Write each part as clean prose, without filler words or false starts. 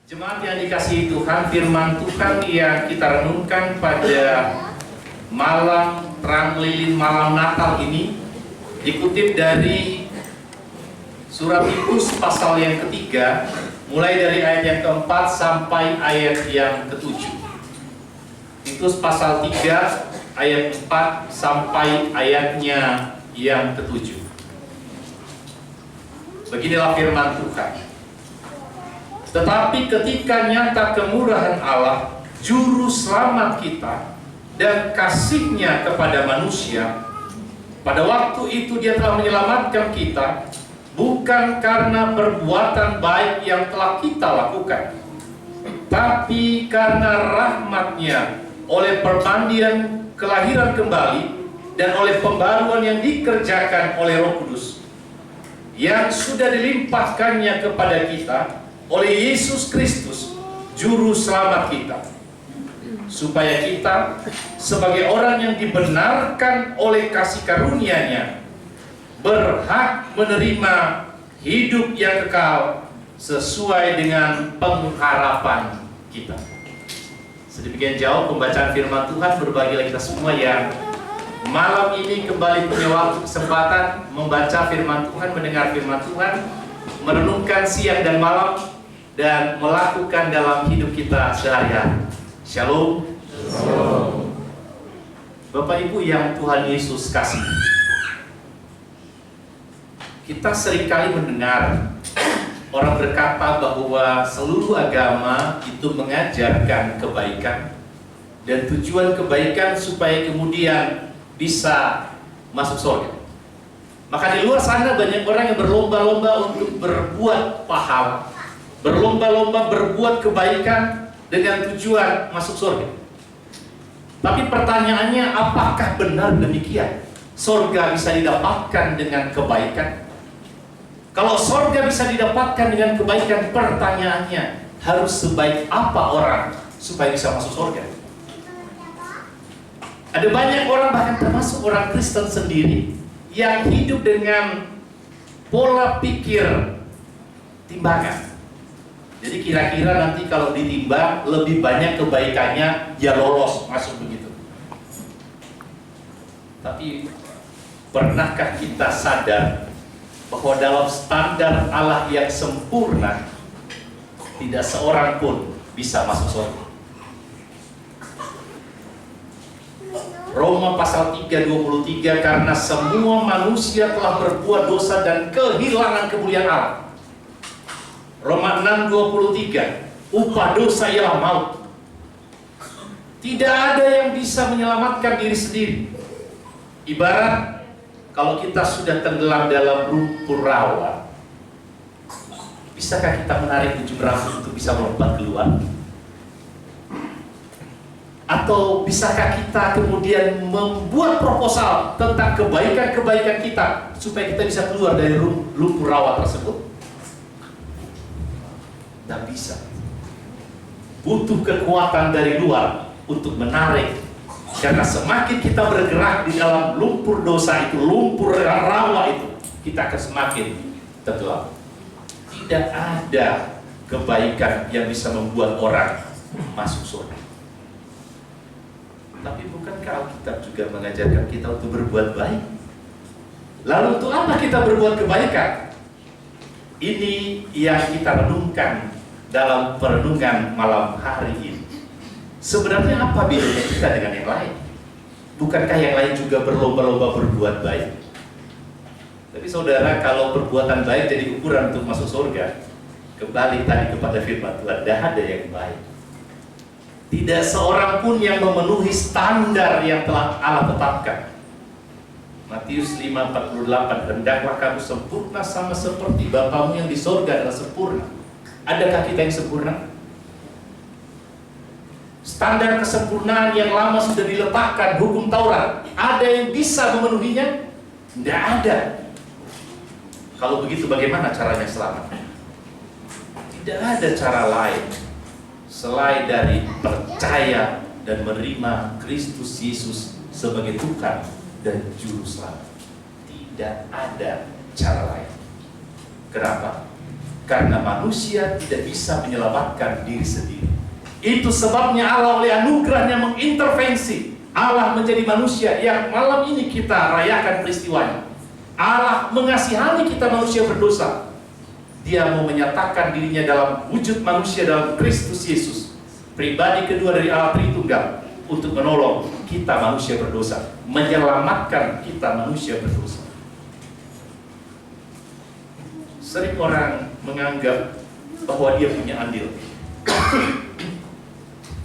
Jemaat yang dikasihi Tuhan, firman Tuhan yang kita renungkan pada malam terang lilin malam Natal ini dikutip dari surat Titus pasal yang ketiga, mulai dari ayat yang keempat sampai ayat yang ketujuh. Titus pasal 3 ayat 4 sampai ayatnya yang ketujuh. Beginilah firman Tuhan. Tetapi ketika nyata kemurahan Allah, juru selamat kita dan kasih-Nya kepada manusia, pada waktu itu Dia telah menyelamatkan kita, bukan karena perbuatan baik yang telah kita lakukan, tapi karena rahmat-Nya oleh permandian kelahiran kembali dan oleh pembaruan yang dikerjakan oleh Roh Kudus, yang sudah dilimpahkannya kepada kita oleh Yesus Kristus, Juru Selamat kita, supaya kita sebagai orang yang dibenarkan oleh kasih karunia-Nya berhak menerima hidup yang kekal sesuai dengan pengharapan kita. Sedemikian jauh pembacaan firman Tuhan. Berbahagialah kita semua yang malam ini kembali punya waktu kesempatan membaca firman Tuhan, mendengar firman Tuhan, merenungkan siang dan malam, dan melakukan dalam hidup kita sehari-hari. Shalom. Shalom. Bapak Ibu yang Tuhan Yesus kasih, kita seringkali mendengar orang berkata bahwa seluruh agama itu mengajarkan kebaikan, dan tujuan kebaikan supaya kemudian bisa masuk surga. Maka di luar sana banyak orang yang berlomba-lomba untuk berbuat pahala, berlomba-lomba berbuat kebaikan dengan tujuan masuk surga. Tapi pertanyaannya, apakah benar demikian? Surga bisa didapatkan dengan kebaikan? Kalau surga bisa didapatkan dengan kebaikan, pertanyaannya, harus sebaik apa orang supaya bisa masuk surga? Ada banyak orang, bahkan termasuk orang Kristen sendiri, yang hidup dengan pola pikir timbangan. Jadi kira-kira nanti kalau ditimbang lebih banyak kebaikannya, ya lolos masuk begitu. Tapi pernahkah kita sadar bahwa dalam standar Allah yang sempurna, tidak seorang pun bisa masuk surga? Roma pasal 3:23, karena semua manusia telah berbuat dosa dan kehilangan kemuliaan Allah. Roma 6:23, upah dosa ialah maut. Tidak ada yang bisa menyelamatkan diri sendiri. Ibarat kalau kita sudah tenggelam dalam lumpur rawa, bisakah kita menarik ujung rambut untuk bisa melompat keluar? Atau bisakah kita kemudian membuat proposal tentang kebaikan-kebaikan kita supaya kita bisa keluar dari lumpur rawa tersebut? Tidak bisa. Butuh kekuatan dari luar untuk menarik. Karena semakin kita bergerak di dalam lumpur dosa itu, lumpur rawa itu, kita akan semakin tenggelam. Tidak ada kebaikan yang bisa membuat orang masuk surga. Tapi bukankah Alkitab juga mengajarkan kita untuk berbuat baik? Lalu untuk apa kita berbuat kebaikan? Ini yang kita renungkan dalam perenungan malam hari ini. Sebenarnya apa bedanya kita dengan yang lain? Bukankah yang lain juga berlomba-lomba berbuat baik? Tapi saudara, kalau perbuatan baik jadi ukuran untuk masuk surga, kembali tadi kepada firman Tuhan, tidak ada yang baik. Tidak seorang pun yang memenuhi standar yang telah Allah tetapkan. Matius 5:48, hendaklah kamu sempurna sama seperti Bapamu yang di surga adalah sempurna. Adakah kita yang sempurna? Standar kesempurnaan yang lama sudah diletakkan, hukum Taurat, ada yang bisa memenuhinya? Tidak ada. Kalau begitu bagaimana caranya selamat? Tidak ada cara lain selain dari percaya dan menerima Kristus Yesus sebagai Tuhan dan Juru Selamat. Tidak ada cara lain. Kenapa? Karena manusia tidak bisa menyelamatkan diri sendiri. Itu sebabnya Allah oleh anugerahnya mengintervensi. Allah menjadi manusia yang malam ini kita rayakan peristiwanya. Allah mengasihani kita manusia berdosa. Dia mau menyatakan dirinya dalam wujud manusia dalam Kristus Yesus, pribadi kedua dari Allah Tritunggal, untuk menolong kita manusia berdosa, menyelamatkan kita manusia berdosa. Sering orang menganggap bahwa dia punya andil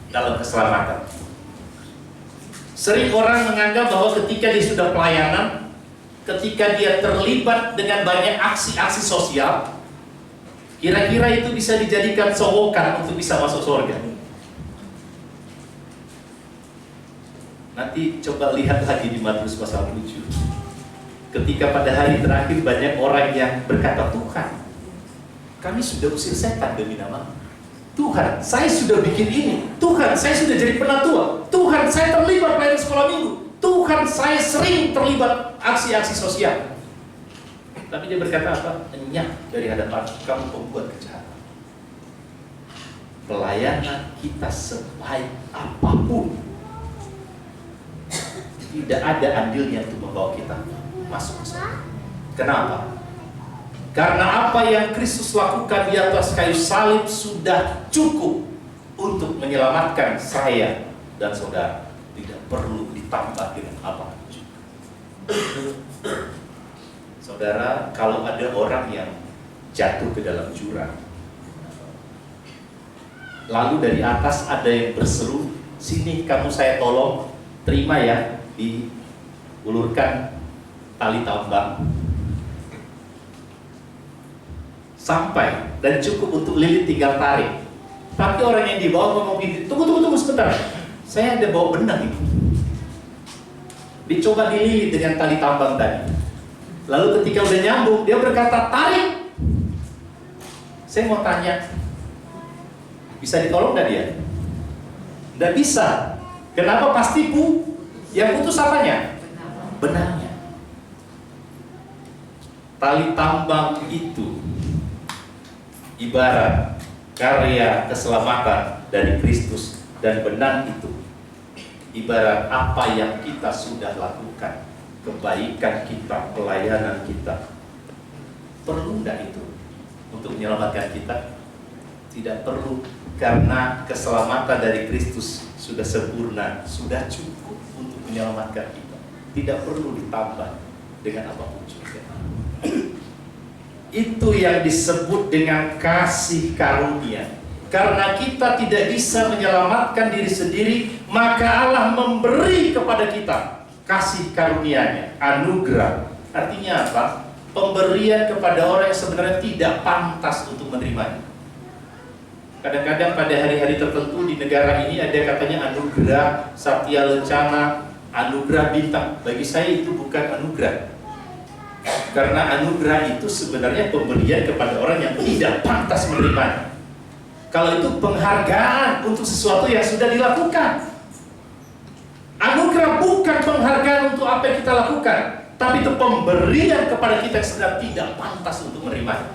dalam keselamatan. Sering orang menganggap bahwa ketika dia sudah pelayanan, ketika dia terlibat dengan banyak aksi-aksi sosial, kira-kira itu bisa dijadikan sowokan untuk bisa masuk surga. Nanti coba lihat lagi di Matius pasal 7. Ketika pada hari terakhir banyak orang yang berkata, Tuhan, kami sudah usir setan demi nama. Tuhan, saya sudah bikin ini. Tuhan, saya sudah jadi penatua. Tuhan, saya terlibat pelayanan sekolah minggu. Tuhan, saya sering terlibat aksi-aksi sosial. Tapi dia berkata apa? Enyah dari hadapan kamu pembuat kejahatan. Pelayanan kita sebaik apapun, tidak ada andilnya untuk membawa kita masuk ke sana. Kenapa? Karena apa yang Kristus lakukan di atas kayu salib sudah cukup untuk menyelamatkan saya dan saudara. Tidak perlu ditambah dengan apa juga. Saudara, kalau ada orang yang jatuh ke dalam jurang, lalu dari atas ada yang berseru, sini kamu saya tolong, terima ya, diulurkan tali tambang sampai dan cukup untuk Lilith tinggal tarik. Tapi orang yang di bawah ngomong gini, tunggu sebentar, saya ada bawa benang itu. Dicoba dililit dengan tali tambang tadi. Lalu ketika udah nyambung, dia berkata, tarik. Saya mau tanya, bisa ditolong nggak dia? Nggak bisa. Kenapa? Pasti yang putus apanya? Benangnya. Tali tambang itu ibarat karya keselamatan dari Kristus, dan benang itu ibarat apa yang kita sudah lakukan, kebaikan kita, pelayanan kita. Perlu enggak itu untuk menyelamatkan kita? Tidak perlu, karena keselamatan dari Kristus sudah sempurna, sudah cukup untuk menyelamatkan kita. Tidak perlu ditambah dengan apapun juga. Itu yang disebut dengan kasih karunia. Karena kita tidak bisa menyelamatkan diri sendiri, maka Allah memberi kepada kita kasih karunia-Nya, anugerah. Artinya apa? Pemberian kepada orang yang sebenarnya tidak pantas untuk menerimanya. Kadang-kadang pada hari-hari tertentu di negara ini ada katanya anugerah Satya Lencana, anugerah bintang. Bagi saya itu bukan anugerah. Karena anugerah itu sebenarnya pemberian kepada orang yang tidak pantas menerimanya. Kalau itu penghargaan untuk sesuatu yang sudah dilakukan. Anugerah bukan penghargaan untuk apa yang kita lakukan, tapi itu pemberian kepada kita yang sedang tidak pantas untuk menerimanya.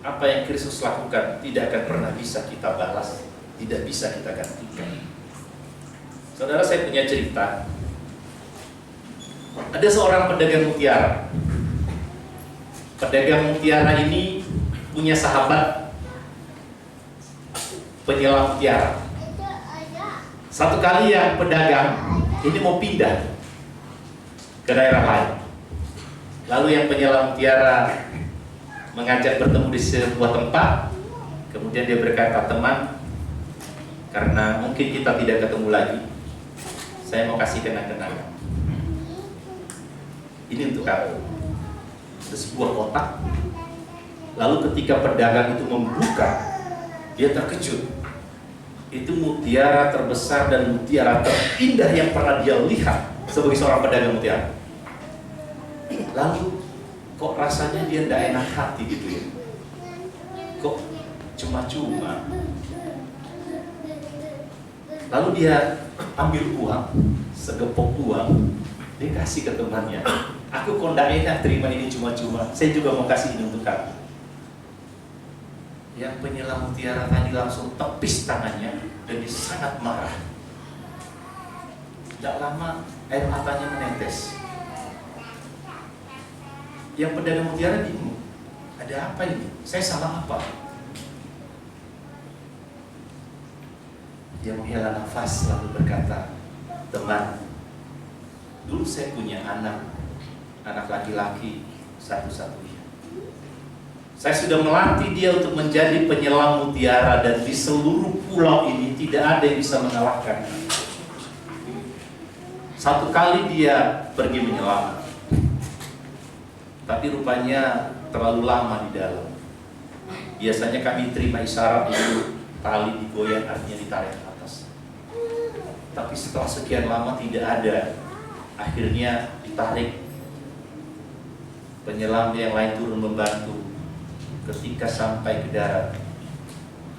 Apa yang Kristus lakukan tidak akan pernah bisa kita balas, tidak bisa kita gantikan. Saudara, saya punya cerita. Ada seorang pedagang mutiara. Pedagang mutiara ini punya sahabat penyelam mutiara. Satu kali yang pedagang ini mau pindah ke daerah lain. Lalu yang penyelam mutiara mengajak bertemu di sebuah tempat. Kemudian dia berkata, teman, karena mungkin kita tidak ketemu lagi, saya mau kasih kenang-kenangan. Ini untuk kamu. Ada sebuah kotak. Lalu ketika pedagang itu membuka, dia terkejut. Itu mutiara terbesar dan mutiara terindah yang pernah dia lihat sebagai seorang pedagang mutiara. Lalu kok rasanya dia tidak enak hati gitu ya. Kok cuma-cuma. Lalu dia ambil uang, segepok uang, dia kasih ke temannya. Aku kok nggak enak terima ini cuma-cuma. Saya juga mau kasih ini untuk kamu. Yang penyelam mutiara tadi langsung tepis tangannya dan dia sangat marah. Tidak lama air matanya menetes. Yang pedagang mutiara bingung. Ada apa ini? Saya salah apa? Dia menghela nafas lalu berkata, teman, dulu saya punya anak laki-laki satu-satunya. Saya sudah melatih dia untuk menjadi penyelam mutiara dan di seluruh pulau ini tidak ada yang bisa mengalahkan. Satu kali dia pergi menyelam, tapi rupanya terlalu lama di dalam. Biasanya kami terima isyarat itu tali digoyang, artinya ditarik ke atas. Tapi setelah sekian lama tidak ada, akhirnya ditarik. Penyelam yang lain turun membantu. Ketika sampai ke darat,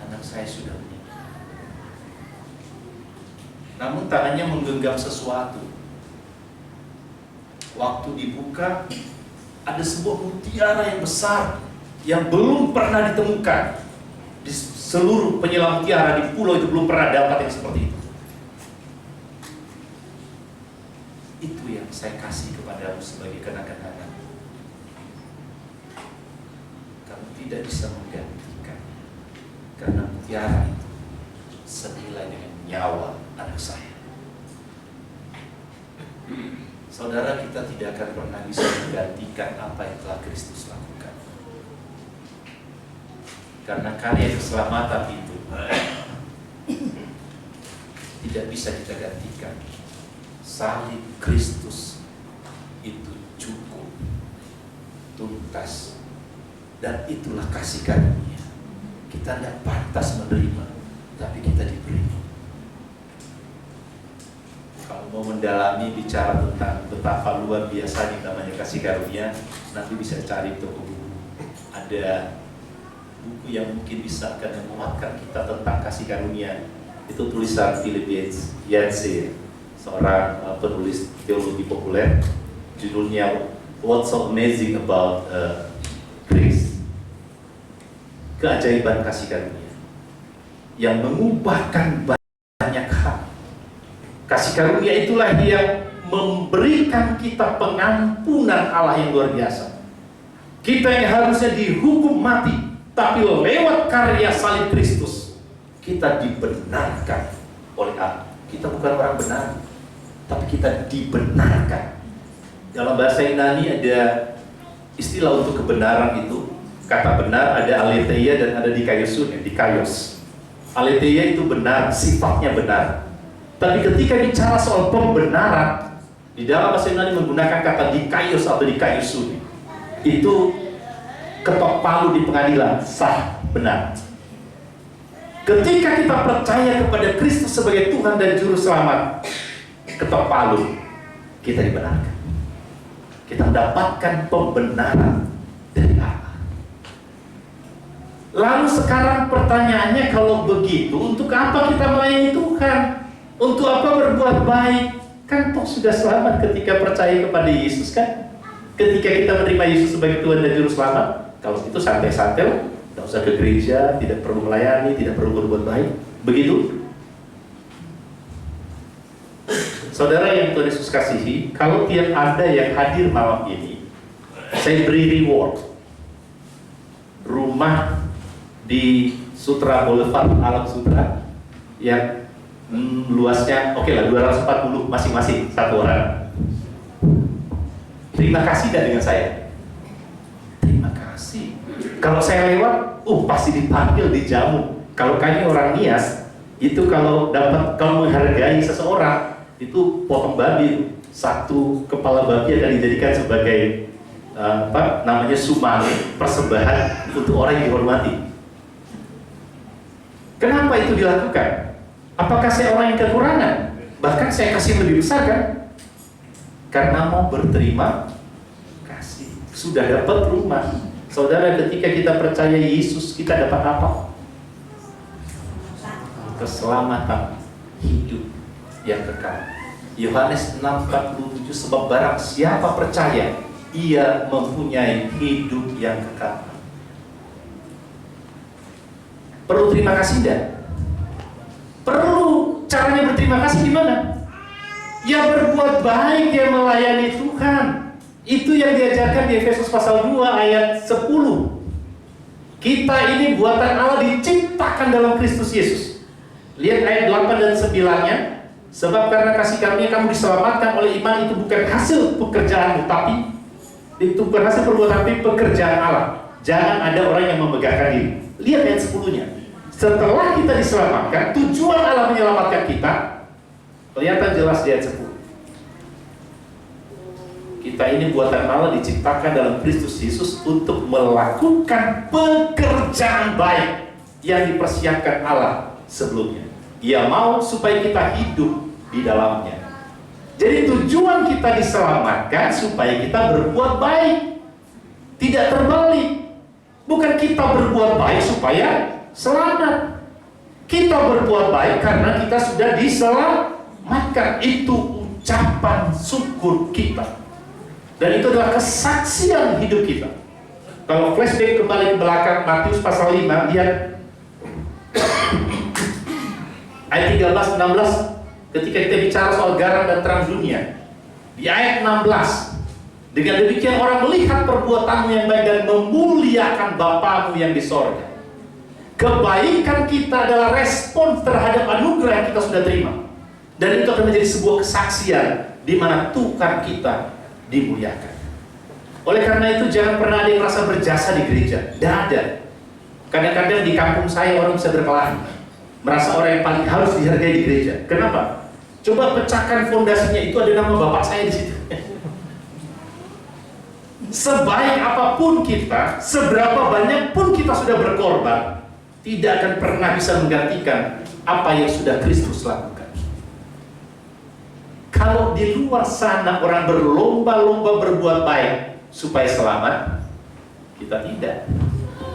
anak saya sudah meninggal. Namun tangannya menggenggam sesuatu. Waktu dibuka, ada sebuah mutiara yang besar yang belum pernah ditemukan. Di seluruh penyelam mutiara di pulau itu belum pernah dapat yang seperti itu. Itu yang saya kasih kepadamu sebagai kenang-kenangan. Kamu tidak bisa menggantikan, karena mutiara itu senilai dengan nyawa anak saya. Saudara, kita tidak akan pernah bisa menggantikan apa yang telah Kristus lakukan. Karena karya keselamatan itu tidak bisa kita gantikan. Salib Kristus itu cukup, tuntas, dan itulah kasih karunia. Kita tidak pantas menerima, tapi kita diberi. Kalau mau mendalami bicara tentang betapa luar biasa yang namanya kasih karunia, nanti bisa cari toko buku. Ada buku yang mungkin bisa akan menguatkan kita tentang kasih karunia. Itu tulisan Philip Yancey, seorang penulis teologi populer. Judulnya What's So Amazing About Grace. Keajaiban kasih karunia yang mengubahkan banyak hal. Kasih karunia itulah yang memberikan kita pengampunan Allah yang luar biasa. Kita yang harusnya dihukum mati, tapi lewat karya salib Kristus kita dibenarkan oleh Allah. Kita bukan orang benar, tapi kita dibenarkan. Dalam bahasa Yunani ada istilah untuk kebenaran itu. Kata benar ada aletheia dan ada dikaios. Aletheia itu benar, sifatnya benar. Tapi ketika bicara soal pembenaran, di dalam bahasa Yunani menggunakan kata dikaios atau dikaiusun. Itu ketok palu di pengadilan, sah, benar. Ketika kita percaya kepada Kristus sebagai Tuhan dan Juru Selamat, ketok palu, kita dibenarkan. Kita mendapatkan pembenaran dari Allah. Lalu sekarang pertanyaannya, kalau begitu, untuk apa kita melayani Tuhan? Untuk apa berbuat baik? Kan toh sudah selamat ketika percaya kepada Yesus kan? Ketika kita menerima Yesus sebagai Tuhan dan Juru Selamat, kalau itu santai-santai, tidak usah ke gereja, tidak perlu melayani, tidak perlu berbuat baik. Begitu? Saudara yang Tuhan Yesus kasihi, kalau tiap Anda yang hadir malam ini, saya beri reward. Rumah di Sutra Boulevard, Alam Sutra, yang luasnya oke lah 240 masing-masing satu orang. Terima kasih dah dengan saya. Terima kasih. Kalau saya lewat, pasti dipanggil, dijamu. Kalau kami orang Nias, itu kalau menghargai seseorang, itu potong babi, satu kepala babi akan dijadikan sebagai sumbangan persembahan untuk orang yang dihormati. Kenapa itu dilakukan? Apakah saya orang yang kekurangan? Bahkan saya kasih lebih besar kan? Karena mau berterima kasih. Sudah dapat rumah. Saudara, ketika kita percaya Yesus, kita dapat apa? Keselamatan hidup yang kekal. Yohanes 6:47, sebab barang siapa percaya, ia mempunyai hidup yang kekal. Perlu terima kasih tidak? Perlu. Caranya berterima kasih gimana? Ya berbuat baik, ya melayani Tuhan. Itu yang diajarkan di Efesus pasal 2 ayat 10. Kita ini buatan Allah, diciptakan dalam Kristus Yesus. Lihat ayat 8 dan 9-nya. Sebab karena kasih karunia kamu diselamatkan oleh iman, itu bukan hasil pekerjaanmu, tapi itu bukan hasil perbuatan, tapi pekerjaan Allah. Jangan ada orang yang memegahkan diri. Lihat ayat 10-nya. Setelah kita diselamatkan, tujuan Allah menyelamatkan kita kelihatan jelas di ayat 10. Kita ini buatan Allah, diciptakan dalam Kristus Yesus untuk melakukan pekerjaan baik yang dipersiapkan Allah sebelumnya. Ia mau supaya kita hidup di dalamnya. Jadi tujuan kita diselamatkan supaya kita berbuat baik, tidak terbalik. Bukan kita berbuat baik supaya selamat. Kita berbuat baik karena kita sudah diselamatkan. Itu ucapan syukur kita. Dan itu adalah kesaksian hidup kita. Kalau flashback kembali ke belakang, Matius pasal 5, lihat ayat 13-16, ketika kita bicara soal garam dan terang dunia. Di ayat 16, dengan demikian orang melihat perbuatanmu yang baik dan memuliakan Bapamu yang di sorga. Kebaikan kita adalah respon terhadap anugerah yang kita sudah terima. Dan itu akan menjadi sebuah kesaksian di mana Tuhan kita dimuliakan. Oleh karena itu jangan pernah ada yang merasa berjasa di gereja. Tidak ada. Kadang-kadang di kampung saya orang bisa berkelahi, merasa orang yang paling harus dihargai di gereja. Kenapa? Coba pecahkan fondasinya, itu ada nama bapak saya di situ. Sebaik apapun kita, seberapa banyak pun kita sudah berkorban, tidak akan pernah bisa menggantikan apa yang sudah Kristus lakukan. Kalau di luar sana orang berlomba-lomba berbuat baik supaya selamat, kita tidak.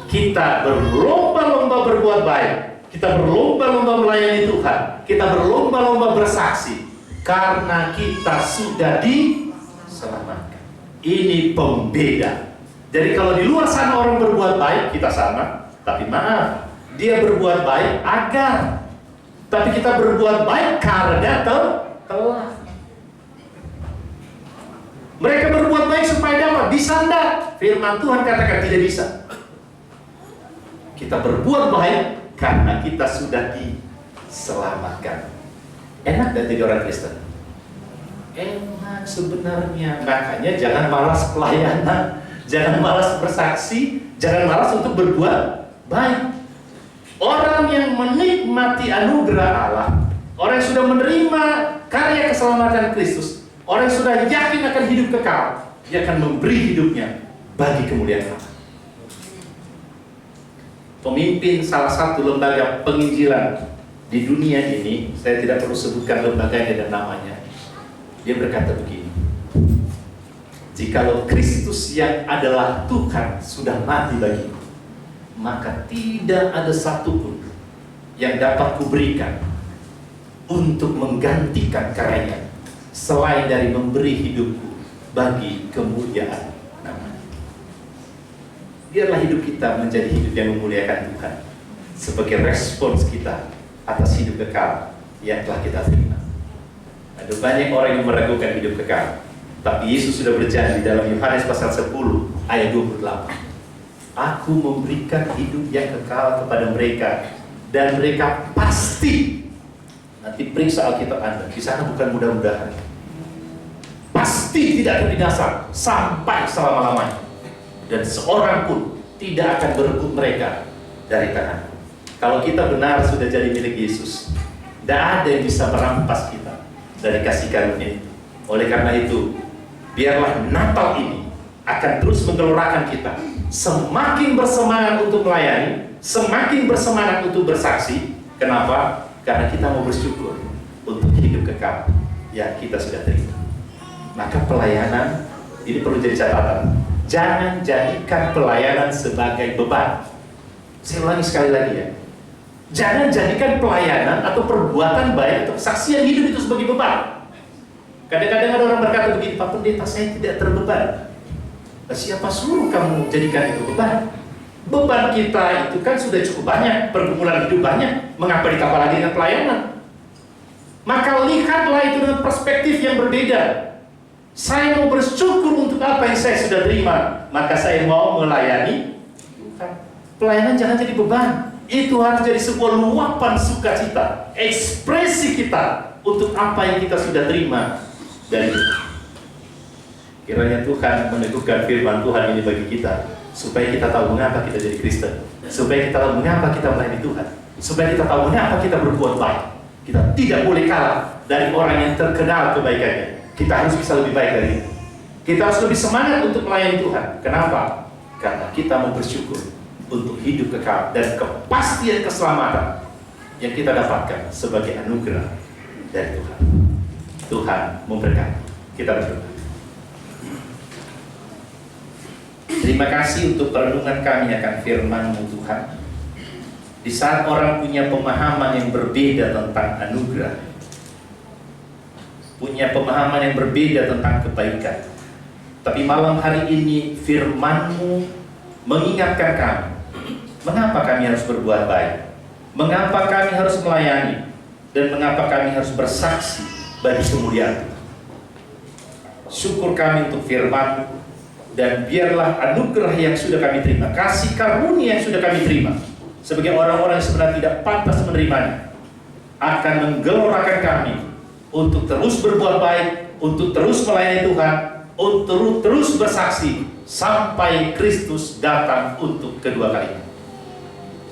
Kita berlomba-lomba berbuat baik, kita berlomba-lomba melayani Tuhan, kita berlomba-lomba bersaksi karena kita sudah diselamatkan. Ini pembeda. Jadi kalau di luar sana orang berbuat baik, kita sama, tapi maaf, dia berbuat baik agar, tapi kita berbuat baik karena telah. Mereka berbuat baik supaya dapat, bisa enggak? Firman Tuhan katakan tidak bisa. Kita berbuat baik karena kita sudah diselamatkan. Enak dan jadi orang Kristen? Enak sebenarnya. Makanya jangan malas pelayanan, jangan malas bersaksi, jangan malas untuk berbuat baik. Orang yang menikmati anugerah Allah, orang yang sudah menerima karya keselamatan Kristus, orang yang sudah yakin akan hidup kekal, dia akan memberi hidupnya bagi kemuliaan Allah. Pemimpin salah satu lembaga penginjilan di dunia ini, saya tidak perlu sebutkan lembaganya dan namanya, dia berkata begini: jikalau Kristus yang adalah Tuhan sudah mati bagiku, maka tidak ada satupun yang dapat kuberikan untuk menggantikan karyanya selain dari memberi hidupku bagi kemuliaan nama-Nya. Biarlah hidup kita menjadi hidup yang memuliakan Tuhan sebagai respons kita atas hidup kekal yang telah kita terima. Ada banyak orang yang meragukan hidup kekal, tapi Yesus sudah berjanji dalam Yohanes pasal 10 ayat 28. Aku memberikan hidup yang kekal kepada mereka, dan mereka pasti, nanti periksa Alkitab Anda, di sana bukan mudah-mudahan, pasti tidak akan binasa sampai selama-lamanya, dan seorang pun tidak akan berebut mereka dari tanganku. Kalau kita benar sudah jadi milik Yesus, tidak ada yang bisa merampas kita dari kasih karunia itu. Oleh karena itu, biarlah Natal ini akan terus menggelorakan kita, semakin bersemangat untuk melayani, semakin bersemangat untuk bersaksi. Kenapa? Karena kita mau bersyukur untuk hidup kekal yang kita sudah terima. Maka pelayanan ini perlu jadi catatan. Jangan jadikan pelayanan sebagai beban. Saya ulangi sekali lagi ya. Jangan jadikan pelayanan atau perbuatan baik atau kesaksian hidup itu sebagai beban. Kadang-kadang ada orang berkata begini, Pak Pendeta, saya tidak terbeban. Siapa suruh kamu jadikan itu beban? Beban kita itu kan sudah cukup banyak, pergumulan hidup banyak. Mengapa ditambah lagi dengan pelayanan? Maka lihatlah itu dengan perspektif yang berbeda. Saya mau bersyukur untuk apa yang saya sudah terima, maka saya mau melayani Tuhan. Pelayanan jangan jadi beban. Itu harus jadi sebuah luapan sukacita, ekspresi kita untuk apa yang kita sudah terima dari Tuhan. Kiranya Tuhan meneguhkan firman Tuhan ini bagi kita, supaya kita tahu mengapa kita jadi Kristen, supaya kita tahu mengapa kita melayani Tuhan, supaya kita tahu mengapa kita berbuat baik. Kita tidak boleh kalah dari orang yang terkenal kebaikannya. Kita harus bisa lebih baik dari itu. Kita harus lebih semangat untuk melayani Tuhan. Kenapa? Karena kita mau bersyukur untuk hidup kekal dan kepastian keselamatan yang kita dapatkan sebagai anugerah dari Tuhan. Tuhan memberkati. Kita berdoa. Terima kasih untuk perenungan kami akan firman-Mu Tuhan. Di saat orang punya pemahaman yang berbeda tentang anugerah, punya pemahaman yang berbeda tentang kebaikan, tapi malam hari ini firman-Mu mengingatkan kami, mengapa kami harus berbuat baik, mengapa kami harus melayani, dan mengapa kami harus bersaksi bagi kemuliaan Tuhan. Syukur kami untuk firman-Mu, dan biarlah anugerah yang sudah kami terima, kasih karunia yang sudah kami terima, sebagai orang-orang yang sebenarnya tidak pantas menerimanya, akan menggelorakan kami untuk terus berbuat baik, untuk terus melayani Tuhan, untuk terus bersaksi sampai Kristus datang untuk kedua kalinya.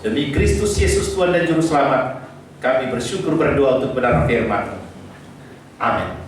Demi Kristus Yesus Tuhan dan Juru Selamat, kami bersyukur berdoa untuk benar firman. Amin.